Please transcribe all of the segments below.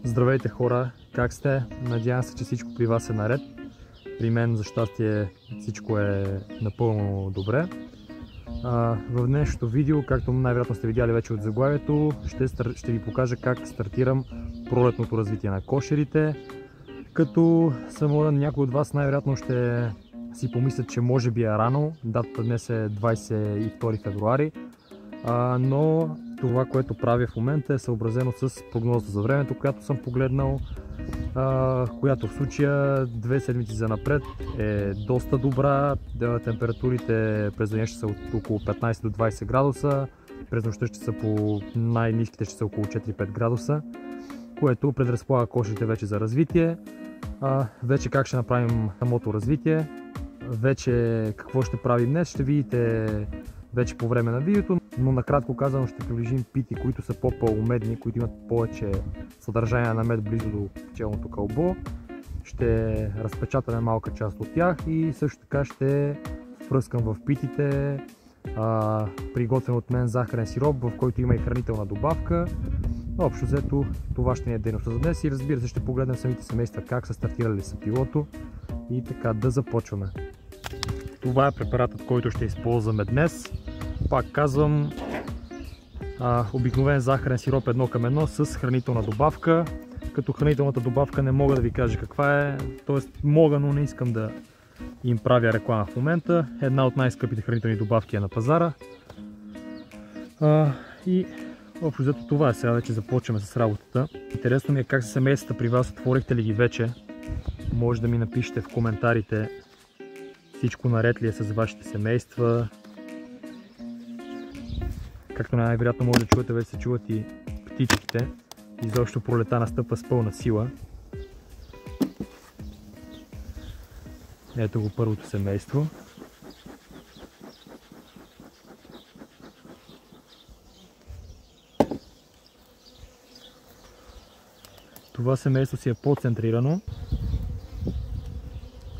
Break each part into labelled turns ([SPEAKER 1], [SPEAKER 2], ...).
[SPEAKER 1] Здравейте хора, как сте? Надявам се, че всичко при вас е наред. При мен за щастие всичко е напълно добре. В днешното видео, както най-вероятно сте видяли вече от заглавието, ще ви покажа как стартирам пролетното развитие на кошерите. Като съм някой от вас най-вероятно ще си помислят, че може би е рано. Датата днес е 22 февруари. Но това, което правя в момента е съобразено с прогнозата за времето, която съм погледнал, която в случая 2 седмици за напред е доста добра. Температурите през деня ще са от около 15 до 20 градуса, през нощта ще са по най-ниските ще са около 4-5 градуса, което предразполага кошерите вече за развитие. Вече как ще направим самото развитие, вече какво ще правим днес, ще видите вече по време на видеото, но накратко казано ще приближим пити, които са по-пълномедни, които имат повече съдържание на мед близо до пчелното кълбо. Ще разпечатаме малка част от тях и също така ще впръскам в питите приготвен от мен захарен сироп, в който има и хранителна добавка. Общо взето това ще ни е дейността за днес и разбира се ще погледнем самите семейства как са стартирали сапилото и така да започваме. Това е препаратът, който ще използваме днес. Пак казвам, обикновен захарен сироп 1:1 с хранителна добавка. Като хранителната добавка не мога да ви кажа каква е, т.е. мога, но не искам да им правя реклама в момента. Една от най-скъпите хранителни добавки е на пазара. И общо взето това е. Сега вече започваме с работата. Интересно ми е как са семействата при вас, отворихте ли ги вече? Може да ми напишете в коментарите всичко наред ли е с вашите семейства. Както най-вероятно може да чувате, вече се чуват и птичките. Изобщо пролета настъпва с пълна сила. Ето го първото семейство. Това семейство си е по-центрирано.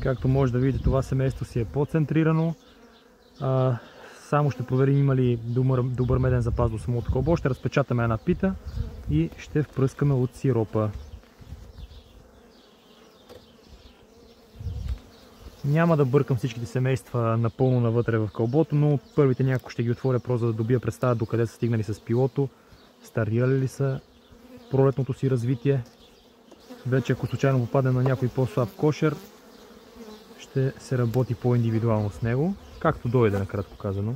[SPEAKER 1] Както може да видите, това семейство си е по-центрирано. Само ще проверим има ли добър меден запас до самото кълбо. Ще разпечатаме една пита и ще впръскаме от сиропа. Няма да бъркам всичките семейства напълно навътре в кълбото, но първите няколко ще ги отворя просто за да добия представа докъде са стигнали с пилото, стартирали ли са пролетното си развитие. Вече ако случайно попадне на някой по-слаб кошер, ще се работи по-индивидуално с него, както дойде, накратко казано.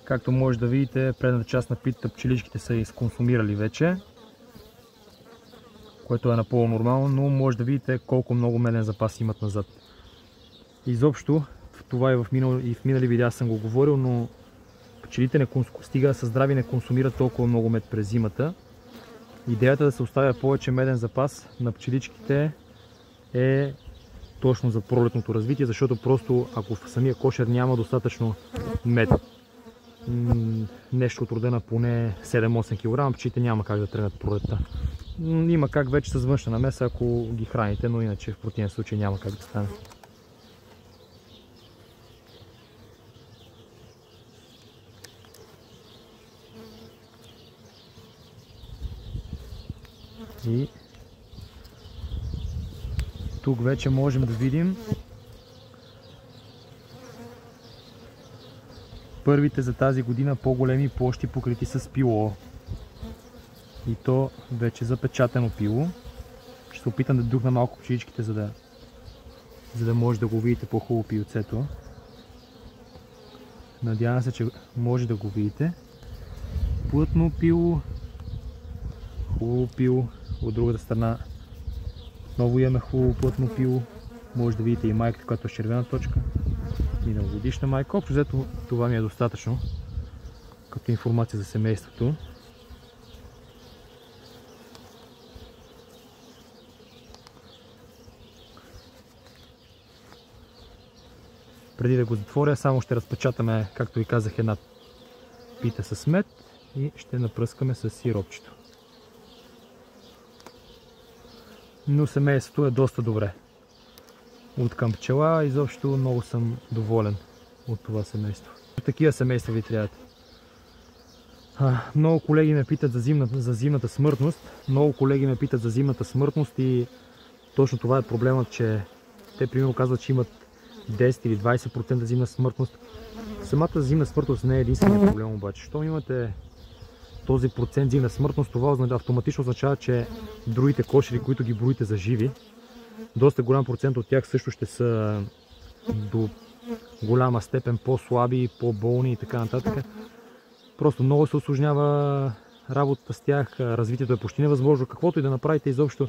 [SPEAKER 1] Както може да видите, предната част на питата пчеличките са изконсумирали вече, което е напълно нормално, но може да видите колко много меден запас имат назад. Изобщо, това и в минали видеа съм го говорил, но пчелите стига са здрави, не консумират толкова много мед през зимата. Идеята да се оставя повече меден запас на пчеличките е точно за пролетното развитие, защото просто ако в самия кошер няма достатъчно мед, нещо от родена поне 7-8 кг, пчелите няма как да тръгнат пролетта. Има как вече с външна намеса, ако ги храните, но иначе в противен случай няма как да стане. И тук вече можем да видим първите за тази година по-големи площи покрити с пило. И то вече запечатано пило. Ще се опитам да духна малко пчеличките, за да може да го видите по-хубаво пилцето. Надявам се, че може да го видите. Плътно пило, хубаво пило. От другата страна отново имаме хубаво плътно пило. Може да видите и майката, която е с червена точка. Миналогодишна майка. Общо взето това ми е достатъчно като информация за семейството. Преди да го затворя, само ще разпечатаме, както ви казах, една пита с мед и ще напръскаме с сиропчето. Но семейството е доста добре. От към пчела изобщо много съм доволен от това семейство. Такива семейства ви трябват. Много колеги ме питат за зимната смъртност. И точно това е проблемът, че те примерно казват, че имат 10 или 20% зимна смъртност. Самата зимна смъртност не е единственият проблем обаче. Щом имате този процент зимна смъртност, това автоматично означава, че другите кошери, които ги броите за живи, доста голям процент от тях също ще са до голяма степен по-слаби, по-болни и така нататък. Просто много се усложнява работата с тях, развитието е почти невъзможно. Каквото и да направите изобщо,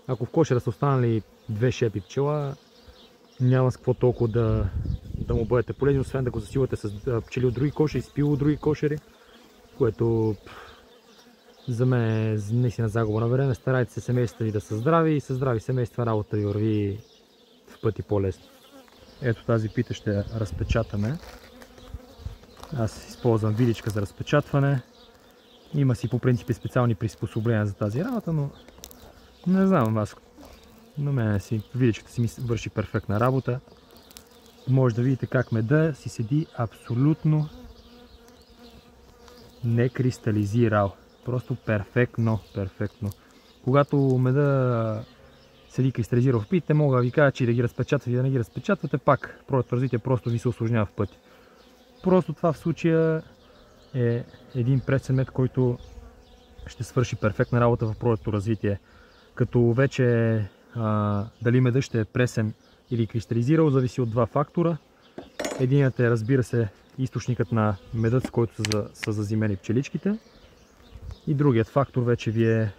[SPEAKER 1] ако в кошера са останали 2 шепи пчела, няма с какво толкова да му бъдете полезни, освен да го засилвате с пчели от други кошери, с пил от други кошери, което за мен е наистина загуба на време. Старайте се семействата ви да са здрави и със здрави семейства работа ви върви в пъти по-лесно. Ето тази пита ще разпечатаме. Аз използвам виличка за разпечатване. Има си по принцип специални приспособления за тази работа, но не знам аз. На мен виличката си ми върши перфектна работа. Може да видите как меда си седи абсолютно не кристализирал. Просто перфектно. Когато меда седи кристализирал в питите, мога да ви кажа, че да ги разпечатвате и да не ги разпечатвате, пак пролетното развитие просто ви се усложнява в пъти. Просто това в случая е един пресен мед, който ще свърши перфектна работа в пролетното развитие. Като вече дали медът ще е пресен или кристализирал, зависи от два фактора. Единият е, разбира се, източникът на медът, с който са зазимени пчеличките. И другият фактор вече ви е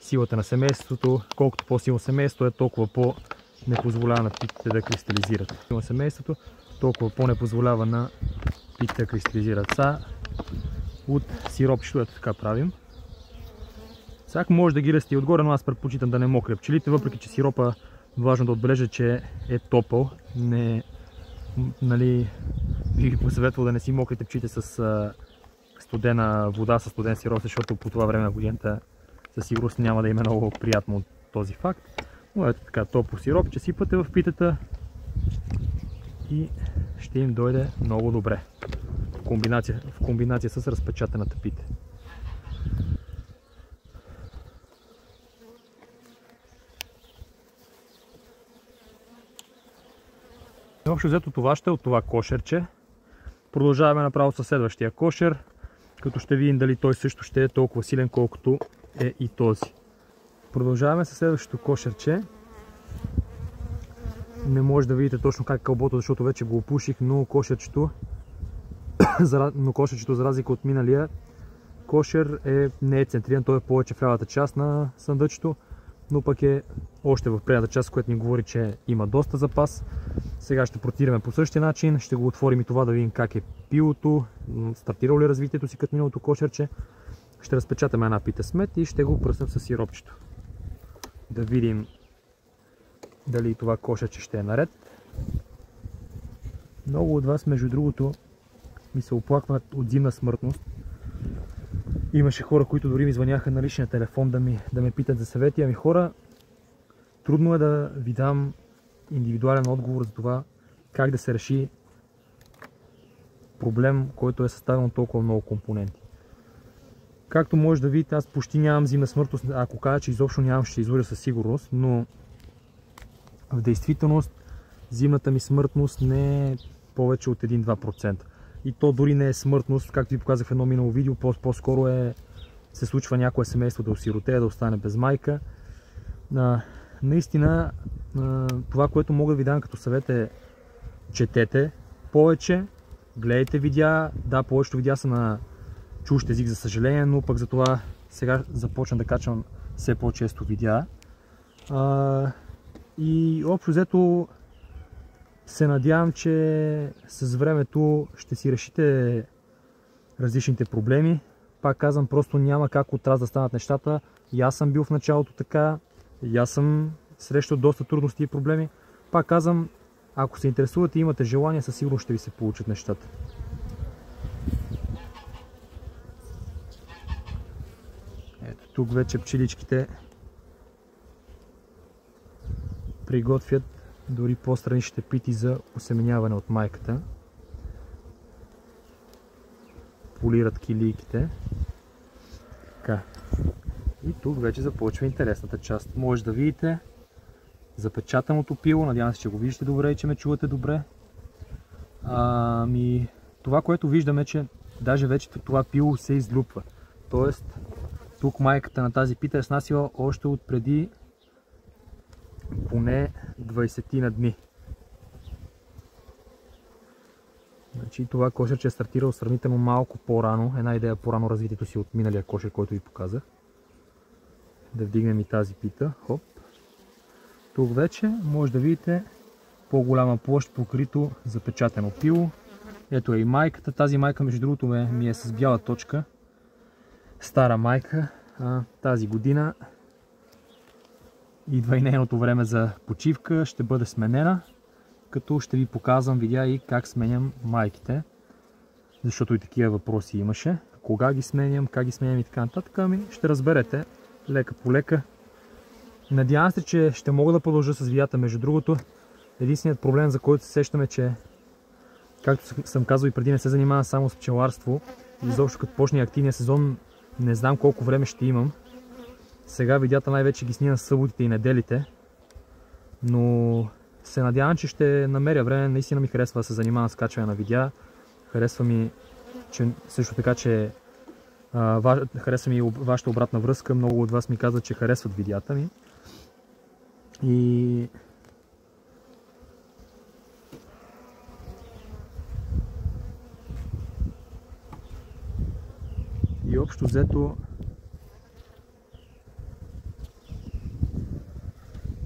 [SPEAKER 1] силата на семейството. Колкото по-силно семейство е, толкова по-не позволява на питите да кристализират. Силно семейството, толкова по-не позволява на питите да кристализират. Сега от сиропчето, ето така правим. Сега може да ги расти отгоре, но аз предпочитам да не мокря пчелите, въпреки че сиропа, важно да отбележа, че е топъл. Ви посъветвал да не си мокрите пчелите с студена вода, с студен сироп, защото по това време на годината със сигурност няма да им е много приятно от този факт. Но ето така, топло сиропче сипате в питата и ще им дойде много добре в комбинация с разпечатаната пита. Общо взето това ще е от това кошерче. Продължаваме направо със следващия кошер, като ще видим дали той също ще е толкова силен, колкото е и този. Продължаваме със следващото кошерче. Не може да видите точно как е кълбото, защото вече го опуших, но кошерчето, за разлика от миналия кошер, не е центриран, той е повече в лявата част на съндъчето, но пък е още в предната част, което ни говори, че има доста запас. Сега ще протираме по същия начин, ще го отворим и това да видим как е пилото, стартирало ли развитието си като миналото кошерче. Ще разпечатаме една пита с мед и ще го пръснем с сиропчето. Да видим дали това кошерче ще е наред. Много от вас, между другото, ми се оплакват от зимна смъртност. Имаше хора, които дори ми звъняха на личния телефон да ме питат за съвети. Ами хора, трудно е да ви дам индивидуален отговор за това как да се реши проблем, който е съставен от толкова много компоненти. Както може да видите, аз почти нямам зимна смъртност. Ако кажа, че изобщо нямам, ще излъжа със сигурност, но в действителност зимната ми смъртност не е повече от 1-2%. И то дори не е смъртност, както ви показах в едно минало видео, по-скоро се случва някое семейство да осиротее, да остане без майка. Наистина, това, което мога да ви дам като съвет е: четете повече, гледайте видеа. Да, повечето видеа са на чужд език, за съжаление, но пък за това сега започна да качвам все по-често видеа. И общо взето се надявам, че с времето ще си решите различните проблеми. Пак казвам, просто няма как от раз да станат нещата. И аз съм бил в началото така, и аз съм срещал доста трудности и проблеми. Пак казвам, Ако се интересувате и имате желание, със сигурност ще ви се получат нещата. Ето тук вече пчеличките приготвят дори по-страничните пити за осеменяване от майката. Полират килийките. Така. И тук вече започва интересната част. Може да видите запечатаното пило. Надявам се, че го виждате добре и че ме чувате добре. Това, което виждаме, че даже вече това пило се излюпва. Тоест, тук майката на тази пита е снасила още от преди поне 20 на дни. Значи, това кошерче е стартирало сравнително малко по-рано. Една идея по-рано развитието си от миналия кошер, който ви показах. Да вдигнем и тази пита. Хоп. Тук вече може да видите по-голяма площ покрито запечатано пило. Ето е и майката. Тази майка, между другото, ми е с бяла точка. Стара майка. Тази година идва и нейното време за почивка. Ще бъде сменена. Като ще ви показвам, видя и как сменям майките. Защото и такива въпроси имаше. Кога ги сменям, как ги сменям и така нататък. Ще разберете лека по лека. Надявам се, че ще мога да продължа с видеята. Между другото, единственият проблем, за който се сещаме, че, както съм казал и преди, не се занимавам само с пчеларство. Изобщо като почне активния сезон, не знам колко време ще имам. Сега видеята най-вече ги снимам съботите и неделите. Но се надявам, че ще намеря време. Наистина ми харесва да се занимавам с качване на видеа. Харесва ми също така, че харесва ми вашата обратна връзка. Много от вас ми казват, че харесват видеята ми. И общо взето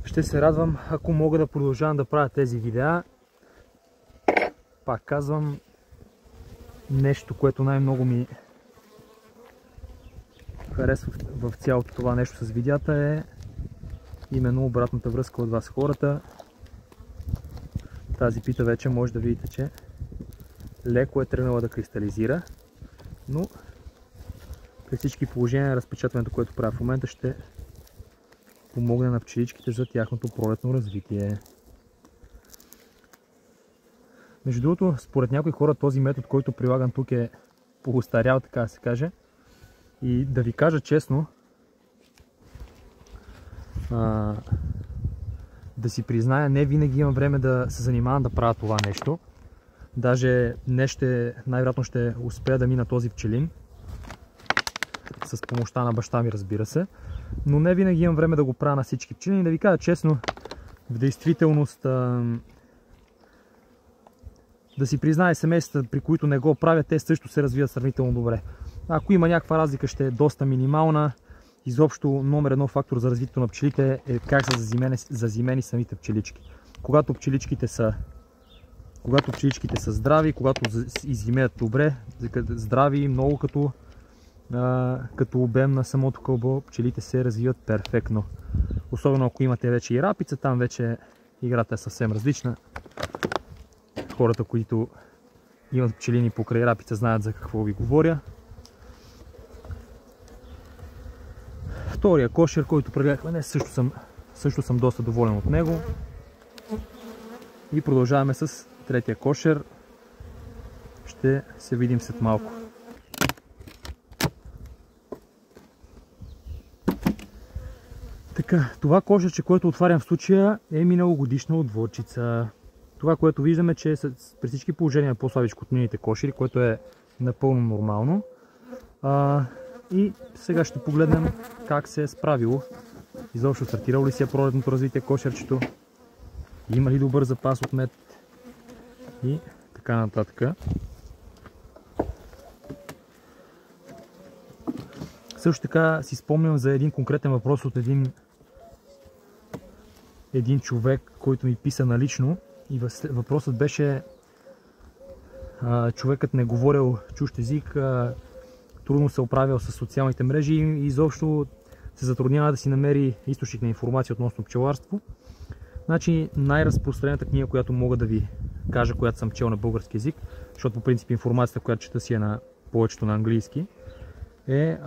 [SPEAKER 1] ще се радвам, ако мога да продължавам да правя тези видеа. Пак казвам, нещо, което най-много ми харесва в цялото това нещо с видеята е именно обратната връзка от вас хората. Тази пита вече може да видите, че леко е тръгнала да кристализира, но при всички положения разпечатването, което правя в момента, ще помогне на пчеличките за тяхното пролетно развитие. Между другото, според някои хора този метод, който прилагам тук, е поостарял, така да се каже. И да ви кажа честно, да си призная, не винаги имам време да се занимавам да правя това нещо. Даже днес най-вероятно ще успея да мина този пчелин. С помощта на баща ми, разбира се. Но не винаги имам време да го правя на всички пчелини. Да ви кажа честно, в действителност, да си призная, семействата, при които не го правят, те също се развиват сравнително добре. Ако има някаква разлика, ще е доста минимална. Изобщо номер едно фактор за развитието на пчелите е как са зазимени самите пчелички. Когато пчеличките са здрави, когато иззимеят добре, здрави, много като обем на самото кълбо, пчелите се развиват перфектно. Особено ако имате вече и рапица, там вече играта е съвсем различна. Хората, които имат пчелини покрай рапица, знаят за какво ви говоря. Втория кошер, който прегледахме днес, също съм доста доволен от него. И продължаваме с третия кошер. Ще се видим след малко. Така, това кошерче, което отварям в случая, е миналогодишна отводчица. Това, което виждаме, че при всички положения е по-слабичко от миналите кошери, което е напълно нормално. И сега ще погледнем как се е справило. Изобщо стартирало ли си е пролетното развитие кошерчето, има ли добър запас от мед и така нататък. Също така си спомням за един конкретен въпрос от един човек, който ми писа налично. И въпросът беше, човекът не говорил чужд език, трудно се оправил с социалните мрежи и изобщо се затруднява да си намери източник на информация относно пчеларство. Значи най-разпространената книга, която мога да ви кажа, която съм чел на български език, защото по принцип информацията, която чета си е на повечето на английски, е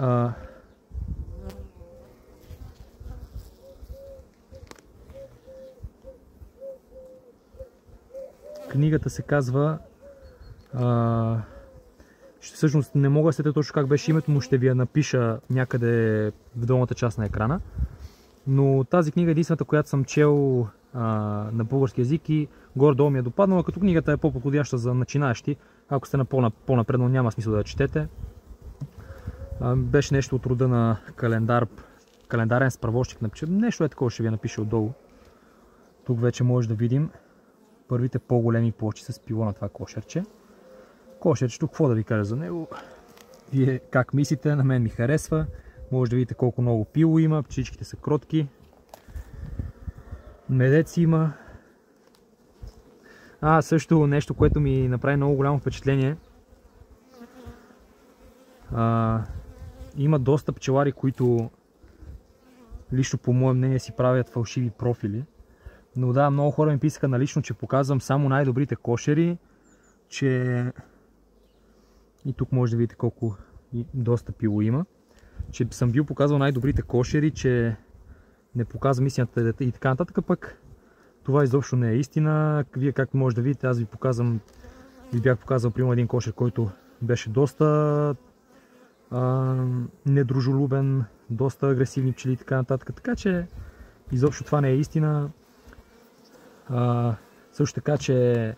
[SPEAKER 1] книгата се казва всъщност не мога да сетя точно как беше името, но ще ви я напиша някъде в долната част на екрана. Но тази книга е единствената, която съм чел на български език и горе-долу ми е допаднала, като книгата е по-подходяща за начинаещи. Ако сте на по-напредно, няма смисъл да я четете. Беше нещо от рода на календарен справочник. Нещо е такова, ще ви я напиша отдолу. Тук вече може да видим първите по-големи плочи с пило на това кошерче. Кошерчето, какво да ви кажа за него? Вие как мислите? На мен ми харесва. Може да видите колко много пило има, птичките са кротки. Медец има. Също нещо, което ми направи много голямо впечатление. Има доста пчелари, които лично по мое мнение си правят фалшиви профили. Но да, много хора ми писаха налично, че показвам само най-добрите кошери, че и тук може да видите колко доста пило има, че съм бил показал най-добрите кошери, че не показвам истината и така нататък, пък това изобщо не е истина. Вие както може да видите, аз ви бях показал примерно един кошер, който беше доста недружелюбен, доста агресивни пчели и така нататък, така че изобщо това не е истина. Също така, че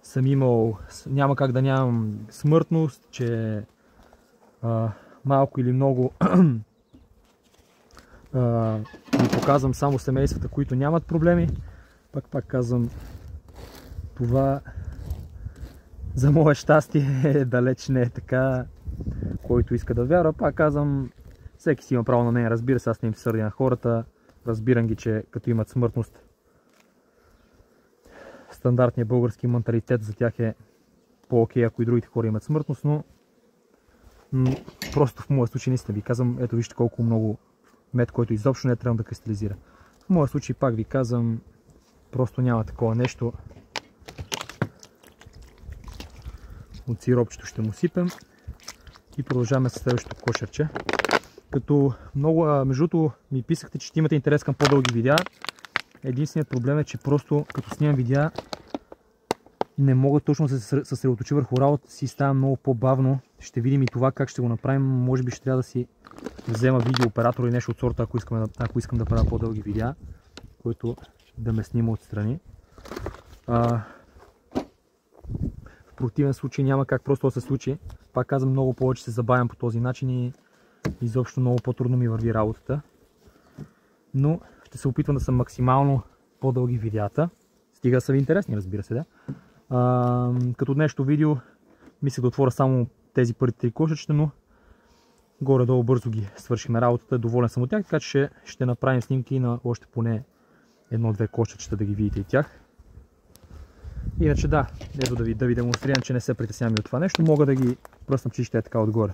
[SPEAKER 1] съм имал, няма как да нямам смъртност, че малко или много ви показвам само семействата, които нямат проблеми. Пак казвам, това за мое щастие далеч не е така, който иска да вярва. Пак казвам, всеки си има право на нея, разбира се, аз не им се сърдя на хората, разбирам ги, че като имат смъртност, стандартният български менталитет за тях е по-окей, ако и другите хора имат смъртност, но просто в моя случай наистина ви казвам, ето вижте колко много мед, който изобщо не е трябвало да кристализира. В моя случай пак ви казвам, просто няма такова нещо. От сиропчето ще му сипем и продължаваме с следващото кошерче. Като много, между другото ми писахте, че имате интерес към по-дълги видеа. Единственият проблем е, че просто като снимам видеа не мога точно да се съсредоточа върху работата си, става много по-бавно. Ще видим и това как ще го направим. Може би ще трябва да си взема видеооператор или нещо от сорта, ако искам да правя по-дълги видеа, който да ме снима отстрани. В противен случай няма как просто да се случи. Пак казвам, много повече се забавям по този начин и изобщо много по-трудно ми върви работата. Но ще се опитвам да съм максимално по-дълги видеята. Стига да са ви интересни, разбира се, да. Като днешното видео мисля да отворя само тези първите 3 кошечета, но горе-долу бързо ги свършиме работата. Доволен съм от тях, така че ще направим снимки на още поне 1-2 кошечета да ги видите и тях. Иначе да, ето да ви демонстрирам, че не се притеснявам и от това нещо. Мога да ги пръснам чище е така отгоре.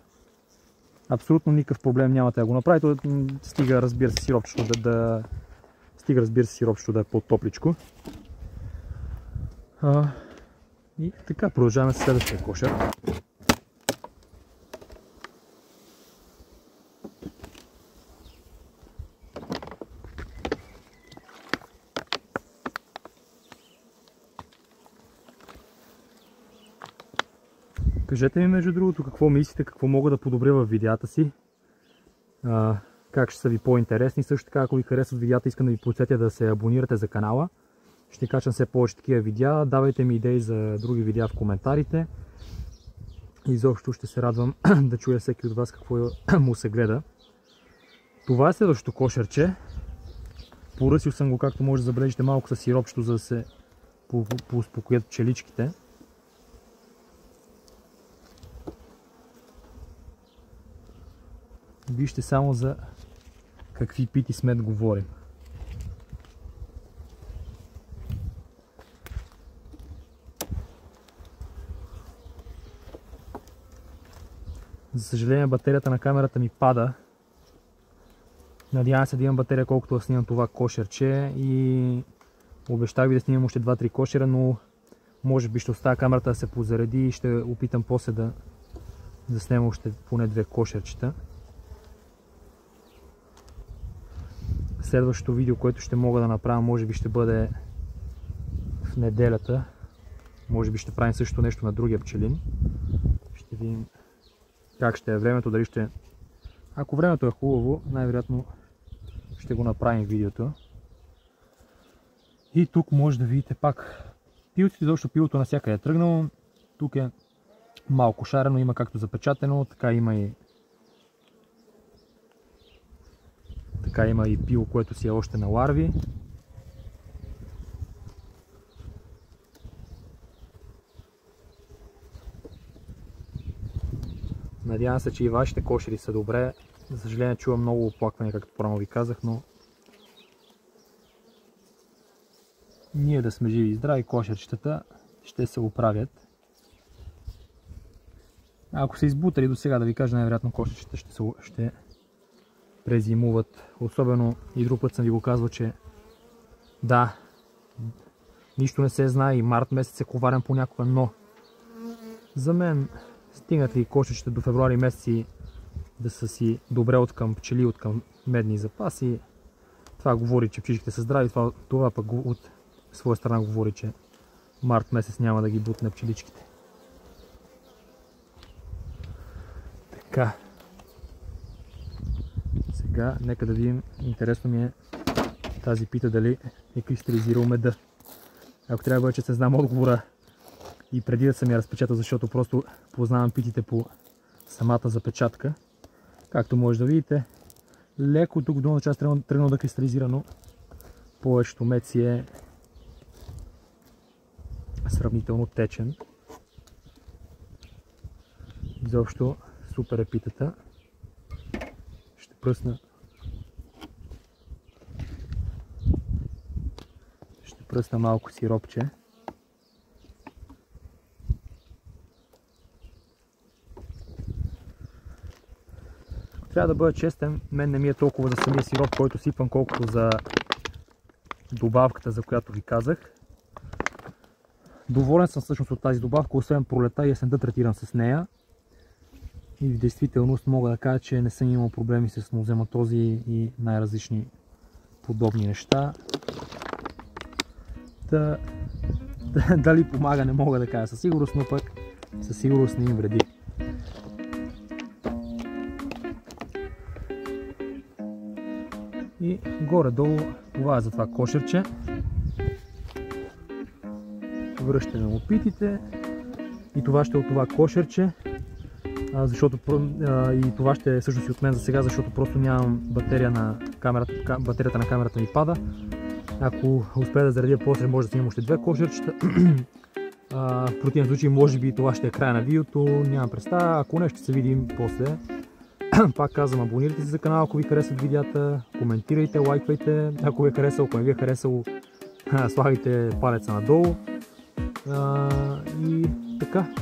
[SPEAKER 1] Абсолютно никакъв проблем нямате да го направите. Стига, разбира се, сиропчето да е по-топличко. И така, продължаваме с следващия кошер. Кажете ми между другото какво мислите, какво мога да подобря в видеята си, как ще са ви по-интересни. Също така, ако ви харесват видеята, искам да ви подсетя да се абонирате за канала. Ще качвам все повече такива видеа. Давайте ми идеи за други видеа в коментарите. Изобщо ще се радвам да чуя всеки от вас какво му се гледа. Това е следващото кошерче. Поръсил съм го, както може да забележите, малко с сиропчето, за да се успокоят пчеличките. Вижте само за какви пити смет говорим. За съжаление, батерията на камерата ми пада. Надявам се да имам батерия колкото да снимам това кошерче и Обещах ви да снимам още 2-3 кошера, но може би ще оставя камерата да се позареди и ще опитам после да снимам още поне 2 кошерчета. Следващото видео, което ще мога да направя, може би ще бъде в неделята. Може би ще правим също нещо на другия пчелин. Ще видим как ще е времето, дали ще... Ако времето е хубаво, най-вероятно ще го направим видеото. И тук може да видите пак пилците, защото пилото навсякъде е тръгнало. Тук е малко шарено, има както запечатано, така има и пило, което си е още на ларви. Надявам се, че и вашите кошери са добре. За съжаление чувам много оплакване, както по-рано ви казах, но ние да сме живи и здрави, кошерчетата ще се оправят. Ако са избутали до сега, да ви кажа, най-вероятно кошерчета ще презимуват. Особено и друг път съм ви го казвал, че да, нищо не се знае и март месец е коварен понякога, но за мен стигнат ли кошерчета до февруари месеци да са си добре от към пчели, от към медни запаси, това говори, че птичките са здрави, това пък от своя страна говори, че март месец няма да ги бутне пчеличките. Така. Сега нека да видим, интересно ми е тази пита дали е кристализирал меда. Ако трябва да бъде, че се знам отговора и преди да съм я разпечатал, защото просто познавам питите по самата запечатка. Както може да видите, леко тук долна част тръгнал да кристализира, но повечето мед си е сравнително течен. Изобщо супер е питата. Ще пръсна малко сиропче. Трябва да бъда честен, мен не ми е толкова за самия сироп, който сипвам, колкото за добавката, за която ви казах. Доволен съм всъщност от тази добавка, освен пролета и есента третирам с нея. И в действителност мога да кажа, че не съм имал проблеми с нозематози и най-различни подобни неща. Дали помага, не мога да кажа със сигурност, но пък със сигурност не им вреди. И горе-долу това е за това кошерче. Връщаме опитите и това ще е от това кошерче, защото и това ще е всъщност и от мен за сега, защото просто нямам батерия на камерата, батерията на камерата ми пада. Ако успея да заредя после, може да снимам още 2 кошерчета. В противен случай може би това ще е края на видеото, нямам представа. Ако не, ще се видим после. Пак казвам, абонирайте се за канала, ако ви харесват видеята, коментирайте, лайквайте, ако ви е харесало, ако не ви е харесало, слагайте палеца надолу. И така.